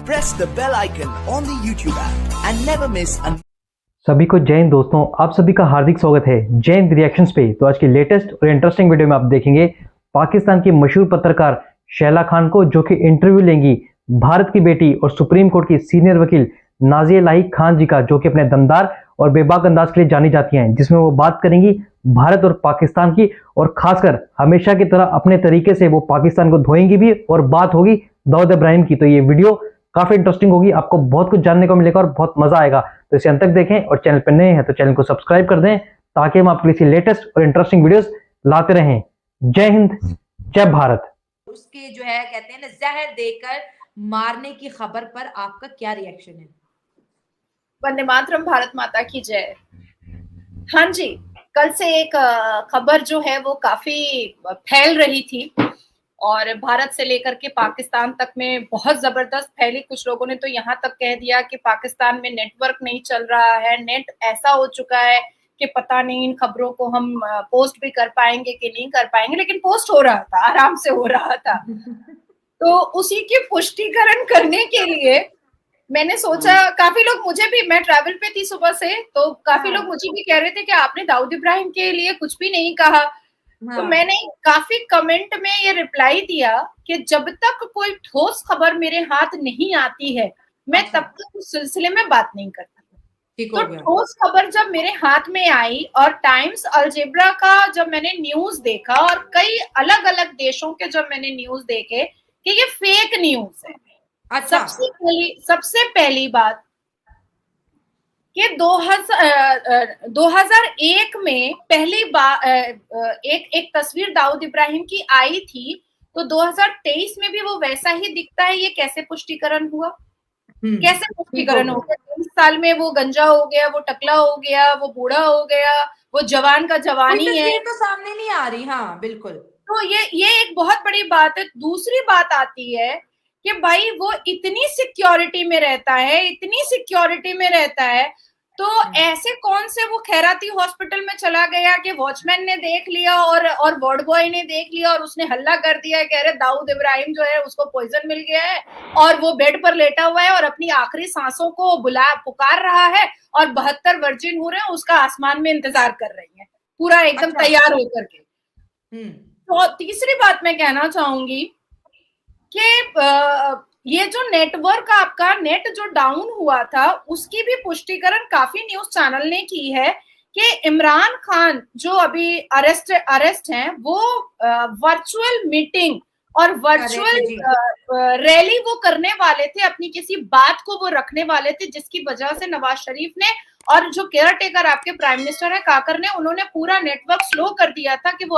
press the bell icon on the YouTube app and never miss an सभी को जय हिंद दोस्तों, आप सभी का हार्दिक स्वागत है जय हिंद रिएक्शंस पे। तो आज की लेटेस्ट और इंटरेस्टिंग वीडियो में आप देखेंगे पाकिस्तान की मशहूर पत्रकार शैला खान को, जो कि इंटरव्यू लेंगी भारत की बेटी और सुप्रीम कोर्ट की सीनियर वकील नाजिया लाहिक खान जी का, जो कि अपने दमदार और बेबाक अंदाज के लिए जानी जाती हैं, जिसमें वो बात करेंगी भारत और पाकिस्तान की, और खासकर हमेशा की तरह अपने तरीके से वो पाकिस्तान को धोएंगी भी, और बात होगी दाऊद इब्राहिम की। तो ये वीडियो काफी इंटरेस्टिंग होगी, आपको बहुत कुछ जानने को मिलेगा और बहुत मजा आएगा। तो इसे अंत तक देखें, और चैनल पर नए हैं तो चैनल को सब्सक्राइब कर दें, ताकि हम आपके लिए लेटेस्ट और इंटरेस्टिंग वीडियोस लाते रहें। जय हिंद, जय भारत। उसके जो है कहते हैं ना जहर देकर मारने की खबर पर आपका क्या रिएक्शन है? वंदे मातरम, भारत माता की जय। हाँ जी, कल से एक खबर जो है वो काफी फैल रही थी और भारत से लेकर के पाकिस्तान तक में बहुत जबरदस्त फैली। कुछ लोगों ने तो यहाँ तक कह दिया कि पाकिस्तान में नेटवर्क नहीं चल रहा है, नेट ऐसा हो चुका है कि पता नहीं इन खबरों को हम पोस्ट भी कर पाएंगे कि नहीं कर पाएंगे, लेकिन पोस्ट हो रहा था, आराम से हो रहा था। तो उसी की पुष्टिकरण करने के लिए मैंने सोचा, काफी लोग मुझे भी, मैं ट्रैवल पे थी सुबह से, तो काफी लोग मुझे भी कह रहे थे कि आपने दाऊद इब्राहिम के लिए कुछ भी नहीं कहा। तो मैंने काफी कमेंट में ये रिप्लाई दिया कि जब तक कोई ठोस खबर मेरे हाथ नहीं आती है, मैं तब तक उस सिलसिले में बात नहीं करती। तो ठोस खबर जब मेरे हाथ में आई और टाइम्स अलजेब्रा का जब मैंने न्यूज देखा और कई अलग अलग देशों के जब मैंने न्यूज देखे कि ये फेक न्यूज है। सबसे पहली बात कि 2001 में पहली बार एक तस्वीर दाऊद इब्राहिम की आई थी, तो 2023 में भी वो वैसा ही दिखता है। ये कैसे पुष्टिकरण हुआ? कैसे पुष्टिकरण हो गया? 20 साल में वो गंजा हो गया, वो टकला हो गया, वो बूढ़ा हो गया, वो जवान का जवानी है, तो सामने नहीं आ रही। हाँ बिल्कुल। तो ये एक बहुत बड़ी बात है। दूसरी बात आती है कि भाई वो इतनी सिक्योरिटी में रहता है, इतनी सिक्योरिटी में रहता है, तो ऐसे कौन से वो खैराती हॉस्पिटल में चला गया कि वॉचमैन ने देख लिया और वार्ड बॉय ने देख लिया और उसने हल्ला कर दिया कि अरे दाऊद इब्राहिम जो है उसको पॉइजन मिल गया है और वो बेड पर लेटा हुआ है और अपनी आखिरी सांसों को पुकार रहा है और 72 वर्जिन हो रहे हैं उसका आसमान में इंतजार कर रही है, पूरा एकदम तैयार होकर के। तो तीसरी बात मैं कहना चाहूंगी कि ये जो नेटवर्क आपका नेट जो डाउन हुआ था, उसकी भी पुष्टिकरण काफी न्यूज चैनल ने की है कि इमरान खान जो अभी अरेस्ट हैं, वो वर्चुअल मीटिंग और वर्चुअल रैली वो करने वाले थे, अपनी किसी बात को वो रखने वाले थे, जिसकी वजह से नवाज शरीफ ने और जो केयर टेकर आपके प्राइम मिनिस्टर है काकर ने, उन्होंने पूरा नेटवर्क स्लो कर दिया था कि वो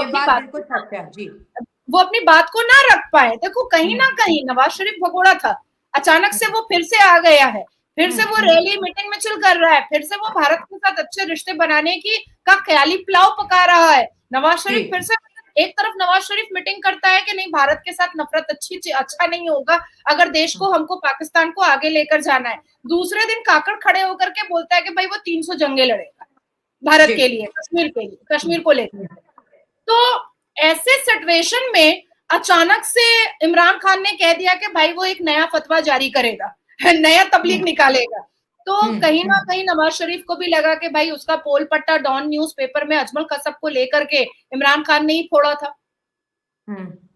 अपनी बात को ना रख पाए। देखो कहीं ना कहीं नवाज शरीफ भगोड़ा था, अचानक से वो फिर से आ गया है, फिर से वो रैली मीटिंग में चिल कर रहा है, फिर से वो भारत के साथ अच्छे रिश्ते बनाने की का ख्याली पुलाव पका रहा है। नवाज शरीफ फिर से, एक तरफ नवाज शरीफ मीटिंग करता है कि नहीं भारत के साथ नफरत अच्छा नहीं होगा अगर देश को, हमको पाकिस्तान को आगे लेकर जाना है। दूसरे दिन काकड़ खड़े होकर के बोलता है कि भाई वो 300 जंगे लड़ेगा भारत के लिए, कश्मीर को लेकर। तो ऐसे सिचुएशन में अचानक से इमरान खान ने कह दिया कि भाई वो एक नया फतवा जारी करेगा, नया तबलीग निकालेगा। तो कहीं ना कहीं नवाज शरीफ को भी लगा कि भाई उसका पोल पट्टा डॉन न्यूज़पेपर में अजमल कसब को लेकर के इमरान खान ने ही फोड़ा था।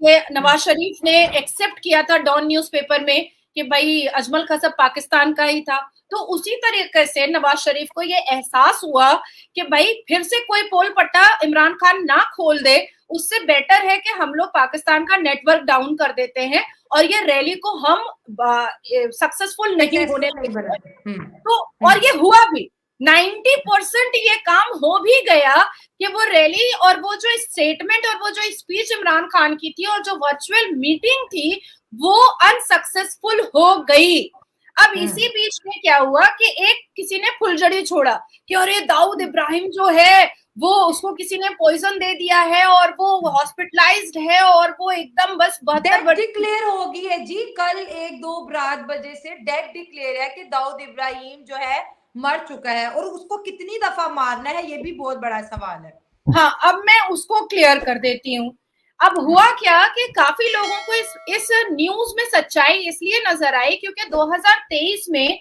ये नवाज शरीफ ने एक्सेप्ट किया था डॉन न्यूज़पेपर में कि भाई अजमल कसब पाकिस्तान का ही था। तो उसी तरीके से नवाज शरीफ को ये एहसास हुआ कि भाई फिर से कोई पोल पट्टा इमरान खान ना खोल दे, उससे बेटर है कि हम लोग पाकिस्तान का नेटवर्क डाउन कर देते हैं और ये रैली को हम सक्सेसफुल नहीं होने देंगे। तो और ये हुआ भी, 90% ये काम हो भी गया कि वो रैली और वो जो स्टेटमेंट और वो जो स्पीच इमरान खान की थी और जो वर्चुअल मीटिंग थी वो अनसक्सेसफुल हो गई। अब इसी बीच में क्या हुआ कि एक किसी ने फुलझड़ी छोड़ा कि अरे दाऊद इब्राहिम जो है वो, उसको किसी ने पॉइजन दे दिया है और वो हॉस्पिटलाइज्ड है और वो एकदम बस डेथ डिक्लेयर हो गई है जी। कल 1-2 रात बजे से डेथ डिक्लेयर है कि दाऊद इब्राहिम जो है मर चुका है, और उसको कितनी दफा मारना है ये भी बहुत बड़ा सवाल है। हाँ, अब मैं उसको क्लियर कर देती हूँ। अब हुआ क्या कि काफी लोगों को इस न्यूज में सच्चाई इसलिए नजर आई क्योंकि 2023 में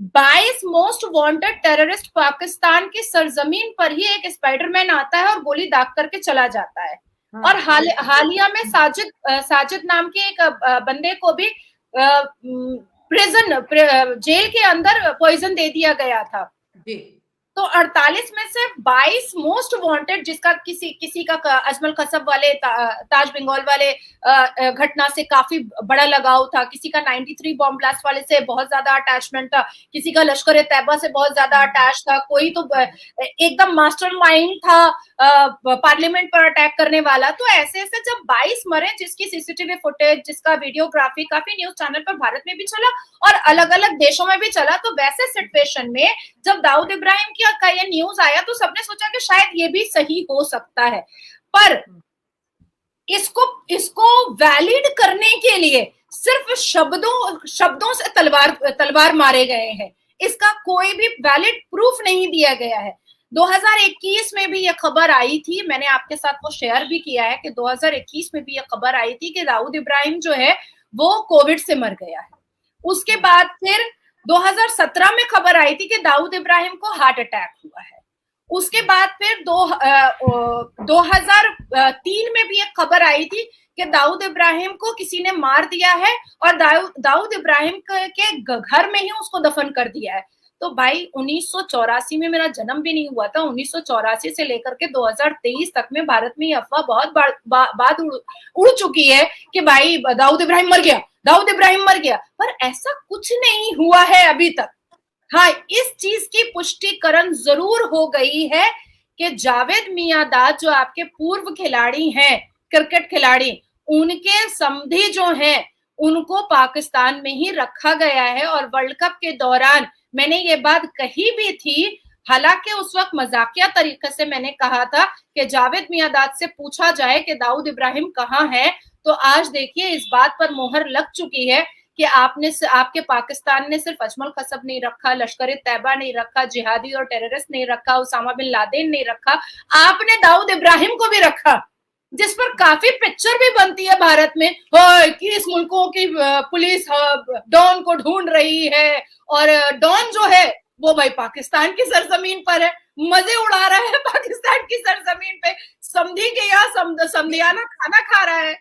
22 मोस्ट वांटेड टेररिस्ट पाकिस्तान की सरजमीन पर ही एक स्पाइडरमैन आता है और गोली दाग करके चला जाता है। हाँ, और हालिया में साजिद नाम के एक बंदे को भी जेल के अंदर पॉइजन दे दिया गया था जी। तो 48 में से 22 मोस्ट वांटेड, जिसका किसी का अजमल कसब वाले ताज बंगाल वाले घटना से काफी बड़ा लगाव था, किसी का 93 बॉम्ब ब्लास्ट वाले से बहुत ज्यादा अटैचमेंट था, किसी का लश्कर ए तैयबा से बहुत ज्यादा अटैच था, कोई तो एकदम मास्टरमाइंड था पार्लियामेंट पर अटैक करने वाला। तो ऐसे ऐसे जब 22 मरे, जिसकी सीसीटीवी फुटेज, जिसका वीडियोग्राफी काफी न्यूज चैनल पर भारत में भी चला और अलग अलग देशों में भी चला, तो वैसे सिचुएशन में जब दाऊद इब्राहिम का ये न्यूज आया तो सबने सोचा कि शायद ये भी सही हो सकता है, पर इसको वैलिड करने के लिए सिर्फ शब्दों से तलवार मारे गए हैं, इसका कोई भी वैलिड प्रूफ नहीं दिया गया है। 2021 में भी ये खबर आई थी, मैंने आपके साथ वो शेयर भी किया है कि 2021 में भी ये खबर आई थी कि दाऊद इब्राहिम जो है वो कोविड से मर गया है। उसके बाद फिर 2017 में खबर आई थी कि दाऊद इब्राहिम को हार्ट अटैक हुआ है। उसके बाद फिर 2003 में भी एक खबर आई थी कि दाऊद इब्राहिम को किसी ने मार दिया है और दाऊद इब्राहिम के घर में ही उसको दफन कर दिया है। तो भाई 1984 में मेरा जन्म भी नहीं हुआ था, 1984 से लेकर के 2023 तक में भारत में ये अफवाह बहुत बात उड़ चुकी है कि भाई दाऊद इब्राहिम मर गया, दाऊद इब्राहिम मर गया, पर ऐसा कुछ नहीं हुआ है अभी तक। हाँ, इस चीज की पुष्टिकरण जरूर हो गई है कि जावेद मियांदाद जो आपके पूर्व खिलाड़ी हैं, क्रिकेट खिलाड़ी, उनके समधी जो हैं उनको पाकिस्तान में ही रखा गया है। और वर्ल्ड कप के दौरान मैंने ये बात कही भी थी, हालांकि उस वक्त मजाकिया तरीके से मैंने कहा था कि जावेद मियांदाद से पूछा जाए कि दाऊद इब्राहिम कहाँ है, तो आज देखिए इस बात पर मोहर लग चुकी है कि आपके पाकिस्तान ने सिर्फ अजमल कसब नहीं रखा, लश्कर ए तैयबा नहीं रखा, जिहादी और टेररिस्ट नहीं रखा, उसामा बिन लादेन नहीं रखा, आपने दाऊद इब्राहिम को भी रखा, जिस पर काफी पिक्चर भी बनती है भारत में कि इस मुल्कों की पुलिस डॉन को ढूंढ रही है और डॉन जो है वो भाई पाकिस्तान की सरजमीन पर है, मजे उड़ा रहा है पाकिस्तान की सरजमीन पे, समधी के यहाँ समधियाना खाना खा रहा है।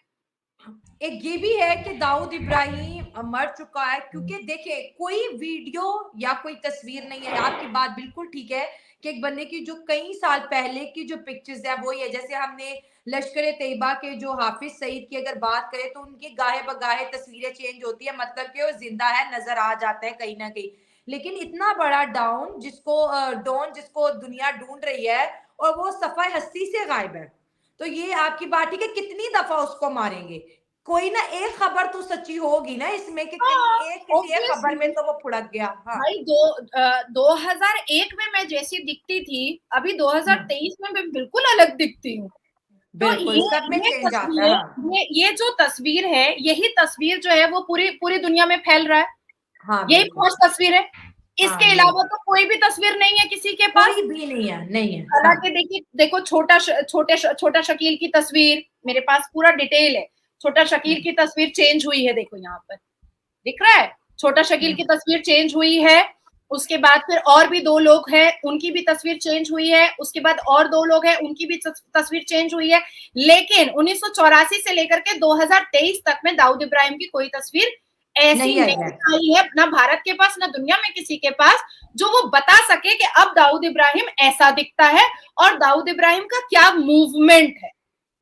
एक ये भी है कि दाऊद इब्राहिम मर चुका है, क्योंकि देखिए कोई वीडियो या कोई तस्वीर नहीं है। आपकी बात बिल्कुल ठीक है कि एक बंदे की जो कई साल पहले की जो पिक्चर्स है वही है। जैसे हमने लश्कर ए तैयबा के जो हाफिज सईद की अगर बात करें तो उनकी गाहे बगाहे तस्वीरें चेंज होती है, मतलब कि वो जिंदा है, नजर आ जाता है कहीं ना कहीं। लेकिन इतना बड़ा डॉन जिसको दुनिया ढूंढ रही है और वो सफाई हस्ती से गायब है, तो ये आपकी बात है कि कितनी दफा उसको मारेंगे, कोई ना एक खबर तो सच्ची होगी ना इसमें कि किसी एक खबर में तो वो फुड़क गया। हाँ। भाई 2001 में मैं जैसी दिखती थी, अभी 2023 में मैं बिल्कुल अलग दिखती हूँ। बिल्कुल, सब में चेंज आता है। ये जो तस्वीर है, यही तस्वीर जो है वो पूरी दुनिया में फैल रहा है। हाँ, यही फर्स्ट तस्वीर है, इसके अलावा तो कोई भी तस्वीर नहीं है किसी के पास, कोई भी नहीं है, नहीं है। हालांकि देखिए देखो छोटा शकील की तस्वीर मेरे पास पूरा डिटेल है, छोटा शकील की तस्वीर चेंज हुई है, देखो यहाँ पर दिख रहा है, छोटा शकील की तस्वीर चेंज हुई है। उसके बाद फिर और भी 2 लोग हैं, उनकी भी तस्वीर चेंज हुई है। उसके बाद और 2 लोग हैं, उनकी भी तस्वीर चेंज हुई है। लेकिन 1984 से लेकर के 2023 तक में दाऊद इब्राहिम की कोई तस्वीर ऐसी नहीं आई है, ना भारत के पास ना दुनिया में किसी के पास, जो वो बता सके कि अब दाऊद इब्राहिम ऐसा दिखता है और दाऊद इब्राहिम का क्या मूवमेंट है,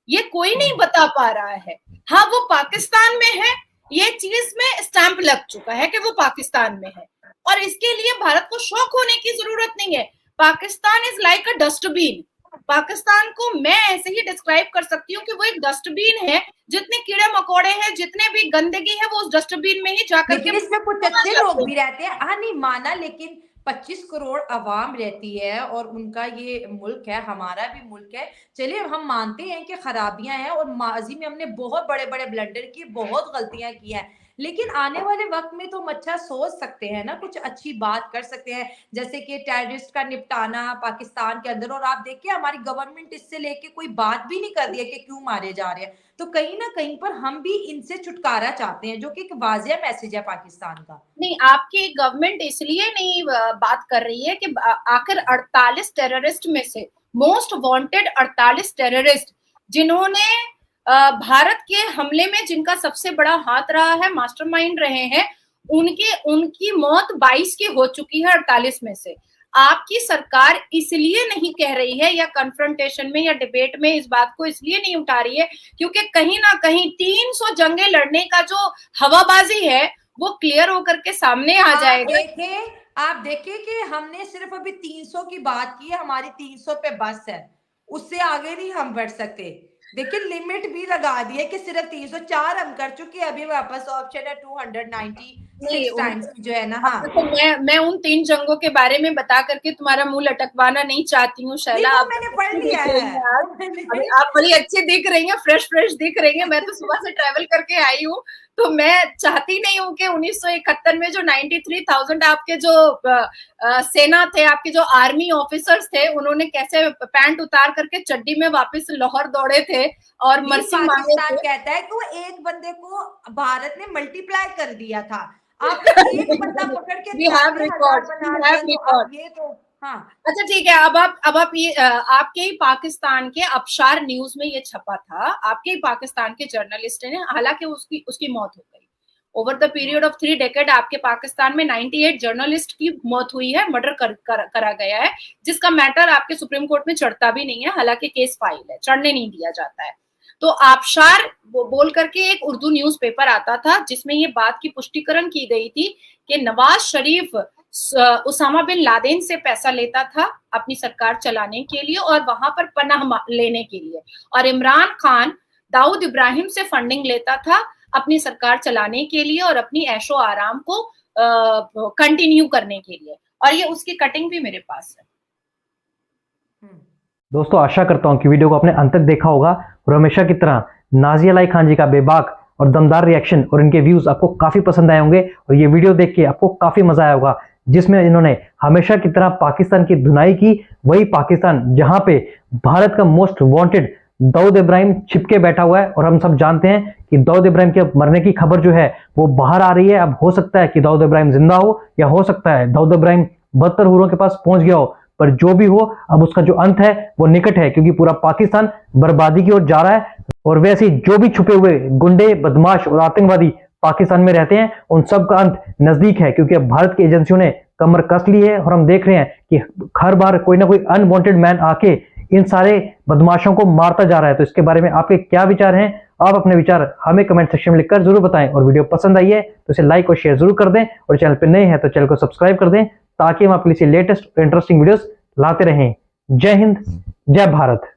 ये कोई नहीं बता पा रहा है। हाँ, वो पाकिस्तान में है, ये चीज में स्टैंप लग चुका है कि वो पाकिस्तान में है, और इसके लिए भारत को शौक होने की जरूरत नहीं है। Pakistan is like a dustbin. Pakistan को मैं ऐसे ही डिस्क्राइब कर सकती हूँ कि वो एक डस्टबिन है, जितने कीड़े मकोड़े हैं, जितने भी गंदगी है, वो उस डस्टबिन में ही जाकर के, इसमें कुछ अच्छे लोग भी रहते हैं। हाँ, नहीं माना, लेकिन 25 करोड़ आवाम रहती है और उनका ये मुल्क है, हमारा भी मुल्क है। चलिए हम मानते हैं कि खराबियां हैं और माजी में हमने बहुत बड़े बड़े ब्लंडर किए, बहुत गलतियां की हैं, लेकिन आने वाले वक्त में तो हम अच्छा सोच सकते हैं ना, कुछ अच्छी बात कर सकते हैं, जैसे कि टेररिस्ट का निपटाना पाकिस्तान के अंदर। और आप देखिए हमारी गवर्नमेंट इससे लेके कोई बात भी नहीं कर रही है कि क्यों मारे जा रहे हैं। तो कहीं ना कहीं पर हम भी इनसे छुटकारा चाहते हैं, जो कि एक वाजिया मैसेज है पाकिस्तान का। नहीं, आपकी गवर्नमेंट इसलिए नहीं बात कर रही है कि आखिर 48 टेररिस्ट में से मोस्ट वांटेड 48 टेररिस्ट जिन्होंने भारत के हमले में जिनका सबसे बड़ा हाथ रहा है, मास्टरमाइंड रहे हैं, उनकी मौत 22 की हो चुकी है 48 में से। आपकी सरकार इसलिए नहीं कह रही है या कन्फ्रंटेशन में या डिबेट में इस बात को इसलिए नहीं उठा रही है क्योंकि कहीं ना कहीं 300 जंगें लड़ने का जो हवाबाजी है वो क्लियर होकर के सामने आ जाएगा। आप देखिए कि हमने सिर्फ अभी 300 की बात की है, हमारी 300 पे बस है, उससे आगे नहीं हम बढ़ सकते। देखिए लिमिट भी लगा दी है कि सिर्फ 304 हम कर चुके हैं, अभी वापस ऑप्शन है 296 टाइम्स जो है ना। हाँ, तो मैं उन 3 जंगों के बारे में बता करके तुम्हारा मुंह लटकवाना नहीं चाहती हूँ शैला। मैंने पढ़ लिया है। आप बड़ी अच्छी दिख रही हैं, फ्रेश दिख रही हैं। मैं तो सुबह से ट्रैवल करके आई हूँ, तो मैं चाहती नहीं हूँ कि 1971 में जो 93,000 आपके जो सेना थे, आपके जो आर्मी ऑफिसर्स थे, उन्होंने कैसे पैंट उतार करके चड्डी में वापस लाहौर दौड़े थे और मर्सी मांगे थे। कहता है कि वो एक बंदे को भारत ने मल्टीप्लाई कर दिया था। आप एक बंदा पकड़ के ये तो हाँ। अच्छा ठीक है, अब आप ये आपके ही पाकिस्तान के अबशार न्यूज में ये छपा था, आपके ही पाकिस्तान के जर्नलिस्ट ने, हालांकि उसकी मौत हो गई। Over the period of 3 decade आपके पाकिस्तान में 98 जर्नलिस्ट की मौत हुई है, मर्डर करा गया है, जिसका मैटर आपके सुप्रीम कोर्ट में चढ़ता भी नहीं है, हालांकि केस फाइल है, चढ़ने नहीं दिया जाता है। तो आबशार बोल करके एक उर्दू न्यूज़पेपर आता था जिसमें ये बात की पुष्टिकरण की गई थी कि नवाज शरीफ उसामा बिन लादेन से पैसा लेता था अपनी सरकार चलाने के लिए और वहां पर पनाह लेने के लिए, और इमरान खान दाऊद इब्राहिम से फंडिंग लेता था अपनी सरकार चलाने के लिए और अपनी ऐशो आराम को कंटिन्यू करने के लिए। और ये उसकी कटिंग भी मेरे पास है। दोस्तों आशा करता हूं कि वीडियो को आपने अंत तक देखा होगा और हमेशा की तरह नाज़िया अलाई खान जी का बेबाक और दमदार रिएक्शन और इनके व्यूज आपको काफी पसंद आए होंगे और ये वीडियो देख के आपको काफी मजा आया होगा, जिसमें इन्होंने हमेशा की तरह पाकिस्तान की धुनाई की। वही पाकिस्तान जहां पे भारत का मोस्ट वांटेड दाऊद इब्राहिम छिपके बैठा हुआ है और हम सब जानते हैं कि दाऊद इब्राहिम के मरने की खबर जो है वो बाहर आ रही है। अब हो सकता है कि दाऊद इब्राहिम जिंदा हो या हो सकता है दाऊद इब्राहिम 72 हूरों के पास पहुंच गया हो, पर जो भी हो अब उसका जो अंत है वो निकट है, क्योंकि पूरा पाकिस्तान बर्बादी की ओर जा रहा है। और वैसे जो भी छुपे हुए गुंडे, बदमाश और आतंकवादी पाकिस्तान में रहते हैं उन सब का अंत नजदीक है, क्योंकि अब भारत की एजेंसियों ने कमर कस ली है और हम देख रहे हैं कि हर बार कोई ना कोई अनवांटेड मैन आके इन सारे बदमाशों को मारता जा रहा है। तो इसके बारे में आपके क्या विचार हैं? आप अपने विचार हमें कमेंट सेक्शन में लिखकर जरूर बताएं और वीडियो पसंद आई है तो इसे लाइक और शेयर जरूर कर दें और चैनल पर नए हैं तो चैनल को सब्सक्राइब कर दें ताकि हम आपके लिए लेटेस्ट और इंटरेस्टिंग वीडियोस लाते रहें। जय हिंद, जय भारत।